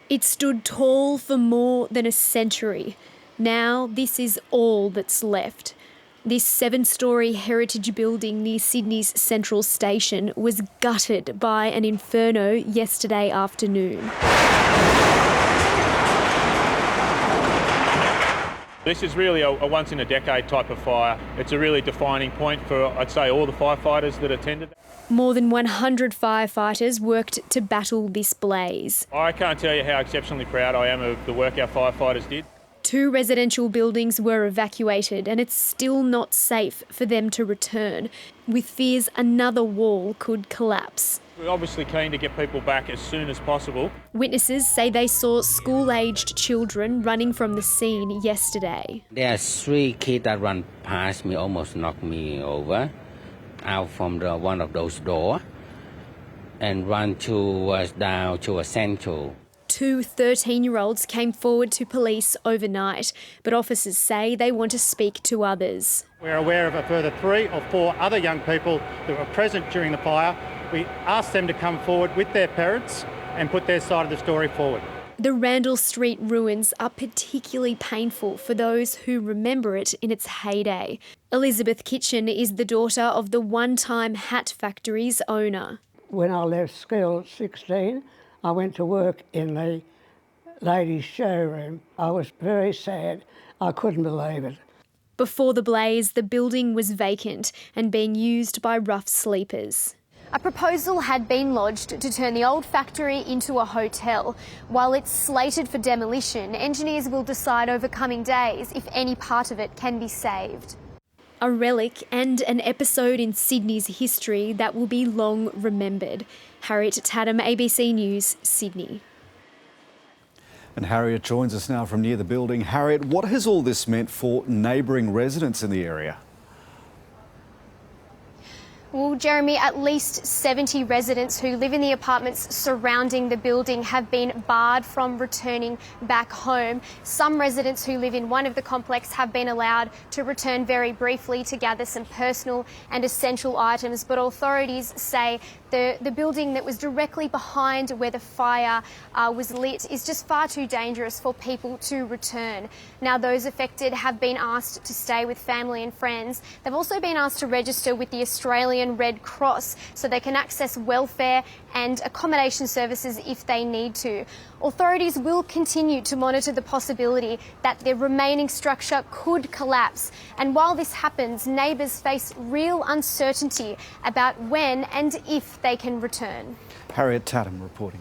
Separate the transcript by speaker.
Speaker 1: It stood tall for more than a century. Now this is all that's left. This 7-storey heritage building near Sydney's Central Station was gutted by an inferno yesterday afternoon.
Speaker 2: This is really a once-in-a-decade type of fire. It's a really defining point for, I'd say, all the firefighters that attended.
Speaker 1: More than 100 firefighters worked to battle this blaze.
Speaker 2: I can't tell you how exceptionally proud I am of the work our firefighters did.
Speaker 1: 2 residential buildings were evacuated and it's still not safe for them to return, with fears another wall could collapse.
Speaker 2: We're obviously keen to get people back as soon as possible.
Speaker 1: Witnesses say they saw school-aged children running from the scene yesterday.
Speaker 3: There are 3 kids that run past me, almost knocked me over, out from one of those doors, and run down to a central.
Speaker 1: 2 13-year-olds came forward to police overnight, but officers say they want to speak to others.
Speaker 4: We're aware of a further 3 or 4 other young people that were present during the fire. We asked them to come forward with their parents and put their side of the story forward.
Speaker 1: The Randall Street ruins are particularly painful for those who remember it in its heyday. Elizabeth Kitchen is the daughter of the one-time hat factory's owner.
Speaker 5: When I left school at 16, I went to work in the ladies' showroom. I was very sad. I couldn't believe it.
Speaker 1: Before the blaze, the building was vacant and being used by rough sleepers. A proposal had been lodged to turn the old factory into a hotel. While it's slated for demolition, engineers will decide over coming days if any part of it can be saved. A relic and an episode in Sydney's history that will be long remembered. Harriet Tatum, ABC News, Sydney.
Speaker 6: And Harriet joins us now from near the building. Harriet, what has all this meant for neighbouring residents in the area?
Speaker 7: Well, Jeremy, at least 70 residents who live in the apartments surrounding the building have been barred from returning back home. Some residents who live in one of the complex have been allowed to return very briefly to gather some personal and essential items, but authorities say the building that was directly behind where the fire was lit is just far too dangerous for people to return. Now, those affected have been asked to stay with family and friends. They've also been asked to register with the Australian Red Cross so they can access welfare and accommodation services if they need to. Authorities will continue to monitor the possibility that the remaining structure could collapse. And while this happens, neighbours face real uncertainty about when and if they can return.
Speaker 6: Harriet Tatum reporting.